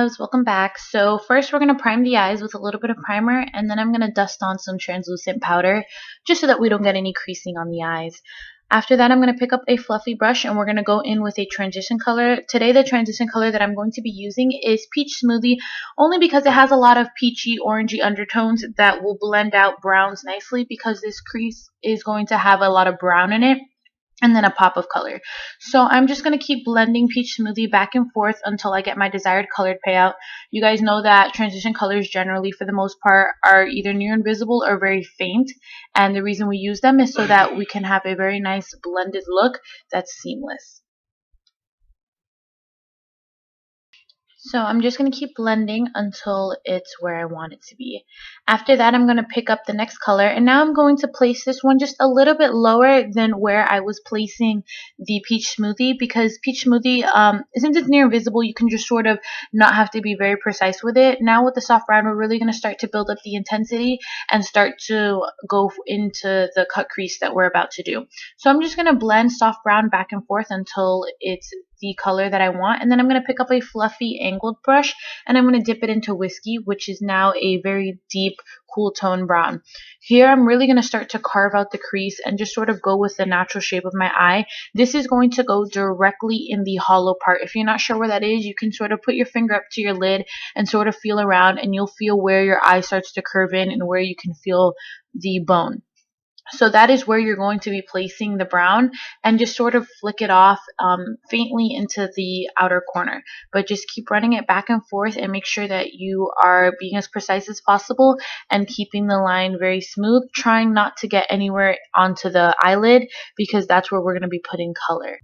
loves, welcome back. So first we're going to prime the eyes with a little bit of primer, and then I'm going to dust on some translucent powder just so that we don't get any creasing on the eyes. After that, I'm going to pick up a fluffy brush and we're going to go in with a transition color. Today the transition color that I'm going to be using is Peach Smoothie, only because it has a lot of peachy orangey undertones that will blend out browns nicely, because this crease is going to have a lot of brown in it and then a pop of color. So I'm just going to keep blending Peach Smoothie back and forth until I get my desired colored payout. You guys know that transition colors generally, for the most part, are either near invisible or very faint, and the reason we use them is so that we can have a very nice blended look that's seamless. So I'm just going to keep blending until it's where I want it to be. After that, I'm going to pick up the next color, and now I'm going to place this one just a little bit lower than where I was placing the Peach Smoothie, because Peach Smoothie, since it's near invisible, you can just sort of not have to be very precise with it. Now with the soft brown, we're really going to start to build up the intensity and start to go into the cut crease that we're about to do. So I'm just going to blend soft brown back and forth until it's the color that I want, and then I'm going to pick up a fluffy angled brush and I'm going to dip it into Whiskey, which is now a very deep cool tone brown. Here I'm really going to start to carve out the crease and just sort of go with the natural shape of my eye. This is going to go directly in the hollow part. If you're not sure where that is, you can sort of put your finger up to your lid and sort of feel around, and you'll feel where your eye starts to curve in and where you can feel the bone. So that is where you're going to be placing the brown, and just sort of flick it off faintly into the outer corner. But just keep running it back and forth and make sure that you are being as precise as possible and keeping the line very smooth, trying not to get anywhere onto the eyelid, because that's where we're going to be putting color.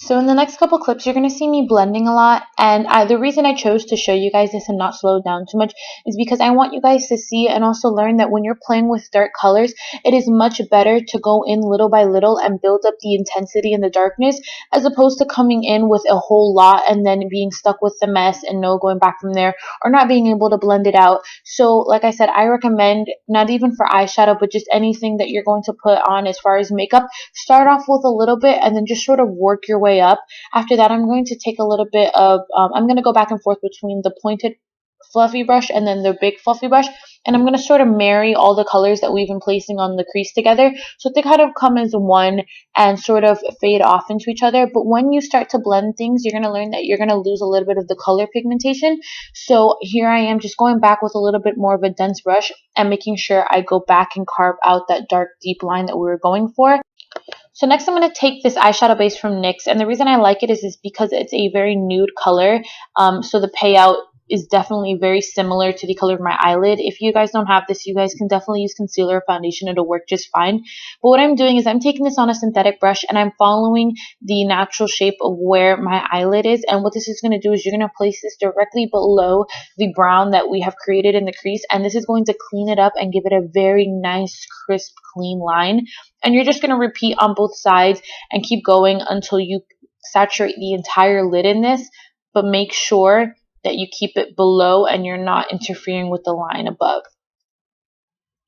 So in the next couple clips, you're going to see me blending a lot, and the reason I chose to show you guys this and not slow it down too much is because I want you guys to see and also learn that when you're playing with dark colors, it is much better to go in little by little and build up the intensity and the darkness, as opposed to coming in with a whole lot and then being stuck with the mess and no going back from there, or not being able to blend it out. So like I said, I recommend, not even for eyeshadow, but just anything that you're going to put on as far as makeup, start off with a little bit and then just sort of work your way up. After that, I'm going to take a little bit of, I'm going to go back and forth between the pointed fluffy brush and then the big fluffy brush, and I'm going to sort of marry all the colors that we've been placing on the crease together, so they kind of come as one and sort of fade off into each other. But when you start to blend things, you're going to learn that you're going to lose a little bit of the color pigmentation. So here I am just going back with a little bit more of a dense brush and making sure I go back and carve out that dark deep line that we were going for. So next I'm going to take this eyeshadow base from NYX, and the reason I like it is because it's a very nude color, so the payout is definitely very similar to the color of my eyelid. If you guys don't have this, you guys can definitely use concealer or foundation. It'll work just fine. But what I'm doing is I'm taking this on a synthetic brush and I'm following the natural shape of where my eyelid is, and what this is going to do is you're going to place this directly below the brown that we have created in the crease, and this is going to clean it up and give it a very nice, crisp, clean line. And you're just going to repeat on both sides and keep going until you saturate the entire lid in this, but make sure that you keep it below and you're not interfering with the line above.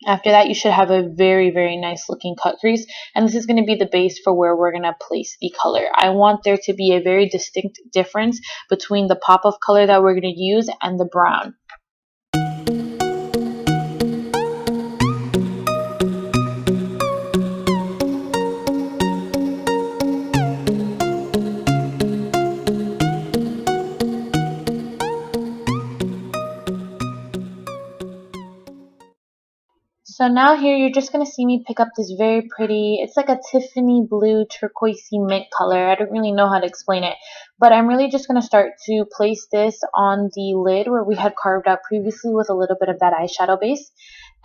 After that, you should have a very, very nice looking cut crease, and this is going to be the base for where we're going to place the color. I want there to be a very distinct difference between the pop of color that we're going to use and the brown. So now here you're just going to see me pick up this very pretty, it's like a Tiffany blue turquoisey mint color. I don't really know how to explain it, but I'm really just going to start to place this on the lid where we had carved out previously with a little bit of that eyeshadow base.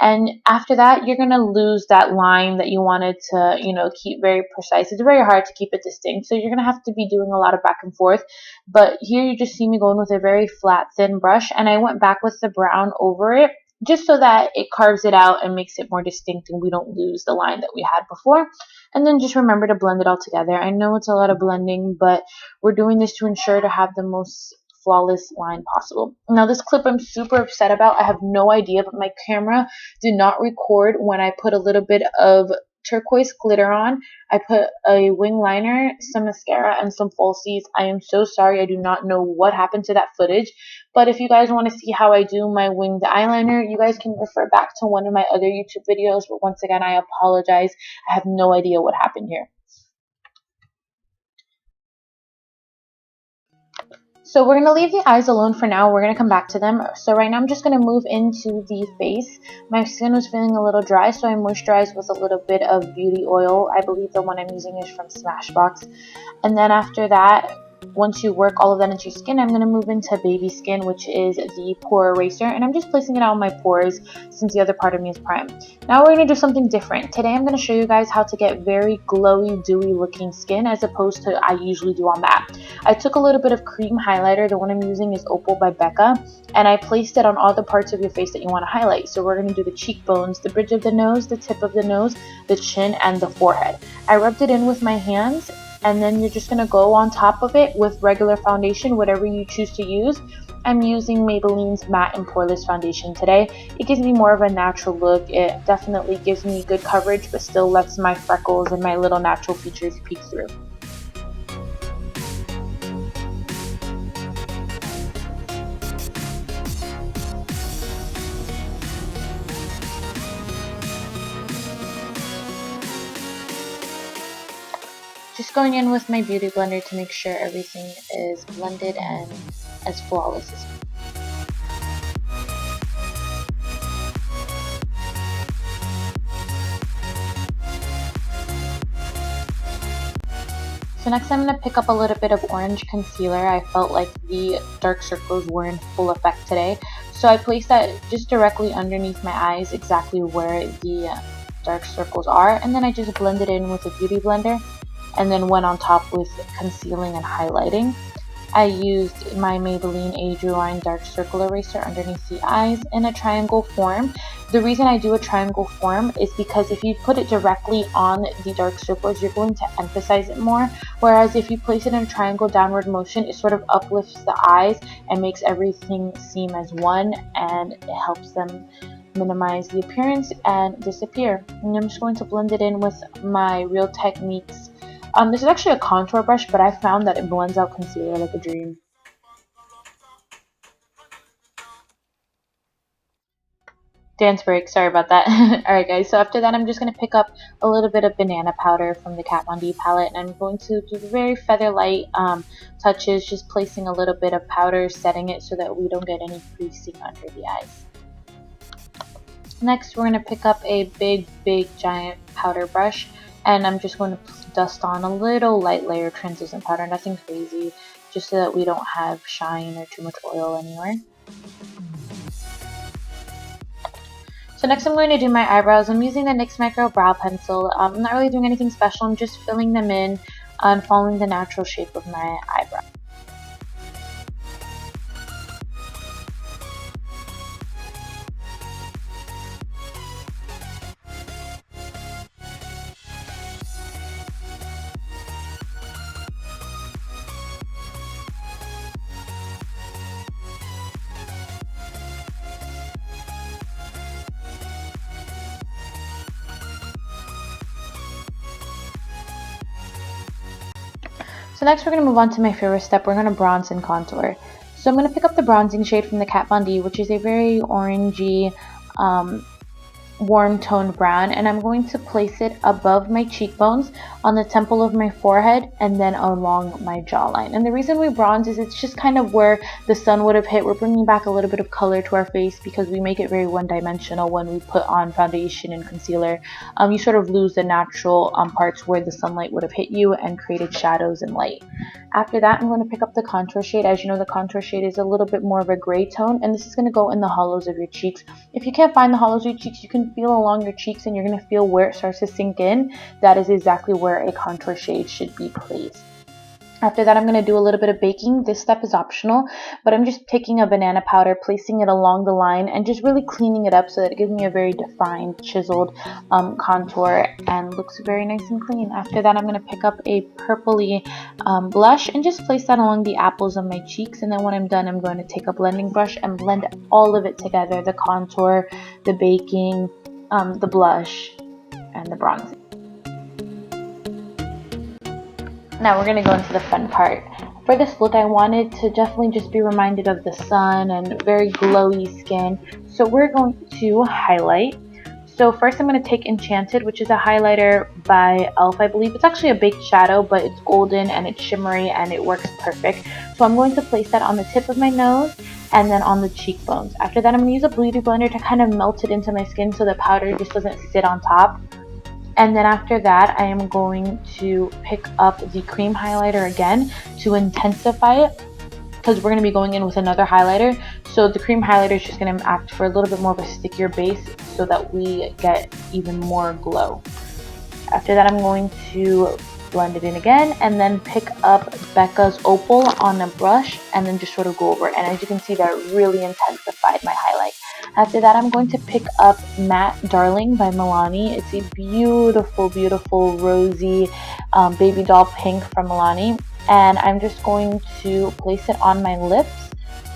And after that, you're going to lose that line that you wanted to, keep very precise. It's very hard to keep it distinct, so you're going to have to be doing a lot of back and forth. But here you just see me going with a very flat, thin brush, and I went back with the brown over it, just so that it carves it out and makes it more distinct and we don't lose the line that we had before. And then just remember to blend it all together. I know it's a lot of blending, but we're doing this to ensure to have the most flawless line possible. Now this clip I'm super upset about. I have no idea, but my camera did not record when I put a little bit of turquoise glitter on. I put a wing liner, some mascara, and some falsies. I am so sorry. I do not know what happened to that footage. But if you guys want to see how I do my winged eyeliner, you guys can refer back to one of my other YouTube videos. But once again, I apologize. I have no idea what happened here. So we're going to leave the eyes alone for now. We're going to come back to them. So right now I'm just going to move into the face. My skin was feeling a little dry, so I moisturized with a little bit of beauty oil. I believe the one I'm using is from Smashbox. And then after that, once you work all of that into your skin, I'm going to move into baby skin, which is the pore eraser, and I'm just placing it on my pores since the other part of me is prime. Now we're going to do something different. Today I'm going to show you guys how to get very glowy, dewy looking skin as opposed to I usually do on matte. I took a little bit of cream highlighter. The one I'm using is Opal by Becca, and I placed it on all the parts of your face that you want to highlight. So we're going to do the cheekbones, the bridge of the nose, the tip of the nose, the chin, and the forehead. I rubbed it in with my hands, and then you're just going to go on top of it with regular foundation, whatever you choose to use. I'm using Maybelline's Matte and Poreless Foundation today. It gives me more of a natural look. It definitely gives me good coverage, but still lets my freckles and my little natural features peek through. Just going in with my beauty blender to make sure everything is blended and as flawless as possible. So next I'm going to pick up a little bit of orange concealer. I felt like the dark circles were in full effect today. So I placed that just directly underneath my eyes, exactly where the dark circles are. And then I just blended in with a beauty blender, and then went on top with concealing and highlighting. I used my Maybelline Age Rewind Dark Circle Eraser underneath the eyes in a triangle form. The reason I do a triangle form is because if you put it directly on the dark circles, you're going to emphasize it more. Whereas if you place it in a triangle downward motion, it sort of uplifts the eyes and makes everything seem as one, and it helps them minimize the appearance and disappear. And I'm just going to blend it in with my Real Techniques. This is actually a contour brush, but I found that it blends out concealer like a dream. Dance break, sorry about that. Alright guys, so after that I'm just going to pick up a little bit of banana powder from the Kat Von D palette, and I'm going to do very feather light touches, just placing a little bit of powder, setting it so that we don't get any creasing under the eyes. Next, we're going to pick up a big giant powder brush, and I'm just going to dust on a little light layer of translucent powder, nothing crazy, just so that we don't have shine or too much oil anywhere. So next I'm going to do my eyebrows. I'm using the NYX Micro Brow Pencil. I'm not really doing anything special, I'm just filling them in and following the natural shape of my eyebrow. So next we're going to move on to my favorite step. We're going to bronze and contour. So I'm going to pick up the bronzing shade from the Kat Von D, which is a very orangey, warm toned brown, and I'm going to place it above my cheekbones, on the temple of my forehead, and then along my jawline. And the reason we bronze is it's just kind of where the sun would have hit. We're bringing back a little bit of color to our face because we make it very one-dimensional when we put on foundation and concealer. You sort of lose the natural parts where the sunlight would have hit you and created shadows and light. After that, I'm going to pick up the contour shade. As you know, the contour shade is a little bit more of a gray tone, and this is going to go in the hollows of your cheeks. If you can't find the hollows of your cheeks, you can feel along your cheeks, and you're going to feel where it starts to sink in. That is exactly where a contour shade should be placed. After that, I'm going to do a little bit of baking. This step is optional, but I'm just taking a banana powder, placing it along the line, and just really cleaning it up so that it gives me a very defined, chiseled contour and looks very nice and clean. After that, I'm going to pick up a purpley blush and just place that along the apples of my cheeks. And then when I'm done, I'm going to take a blending brush and blend all of it together, the contour, the baking, the blush, and the bronzing. Now we're going to go into the fun part. For this look, I wanted to definitely just be reminded of the sun and very glowy skin. So we're going to highlight. So first I'm going to take Enchanted, which is a highlighter by e.l.f. I believe. It's actually a baked shadow, but it's golden and it's shimmery and it works perfect. So I'm going to place that on the tip of my nose and then on the cheekbones. After that, I'm going to use a beauty blender to kind of melt it into my skin so the powder just doesn't sit on top. And then after that, I am going to pick up the cream highlighter again to intensify it, because we're going to be going in with another highlighter. So the cream highlighter is just going to act for a little bit more of a stickier base so that we get even more glow. After that, I'm going to blend it in again and then pick up Becca's Opal on a brush and then just sort of go over it. And as you can see, that really intensified my highlight. After that, I'm going to pick up Matte Darling by Milani. It's a beautiful, beautiful rosy baby doll pink from Milani. And I'm just going to place it on my lips.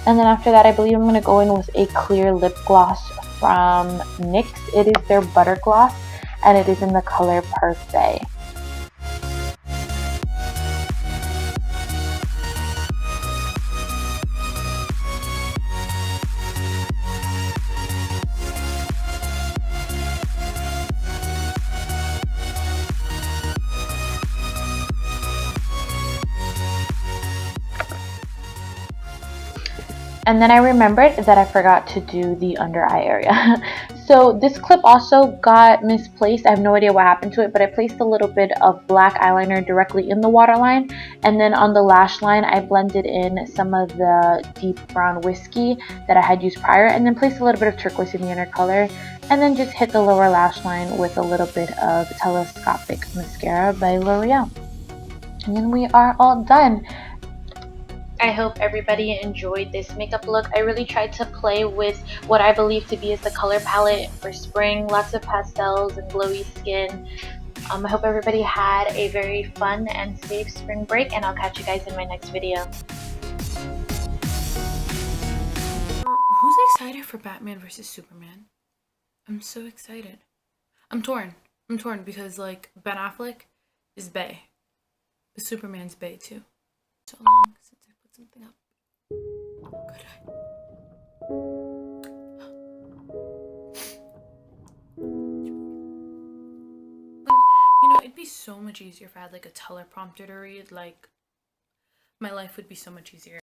And then after that, I believe I'm going to go in with a clear lip gloss from NYX. It is their Butter Gloss, and it is in the color Parfait. And then I remembered that I forgot to do the under eye area. So this clip also got misplaced. I have no idea what happened to it, but I placed a little bit of black eyeliner directly in the waterline. And then on the lash line, I blended in some of the deep brown whiskey that I had used prior, and then placed a little bit of turquoise in the inner color. And then just hit the lower lash line with a little bit of Telescopic Mascara by L'Oreal. And then we are all done. I hope everybody enjoyed this makeup look. I really tried to play with what I believe to be is the color palette for spring. Lots of pastels and glowy skin. I hope everybody had a very fun and safe spring break, and I'll catch you guys in my next video. Who's excited for Batman versus Superman? I'm so excited. I'm torn. Because like Ben Affleck is bae, but Superman's bae too. So long since I put something up. Could I? You know, it'd be so much easier if I had like a teleprompter to read. Like, my life would be so much easier.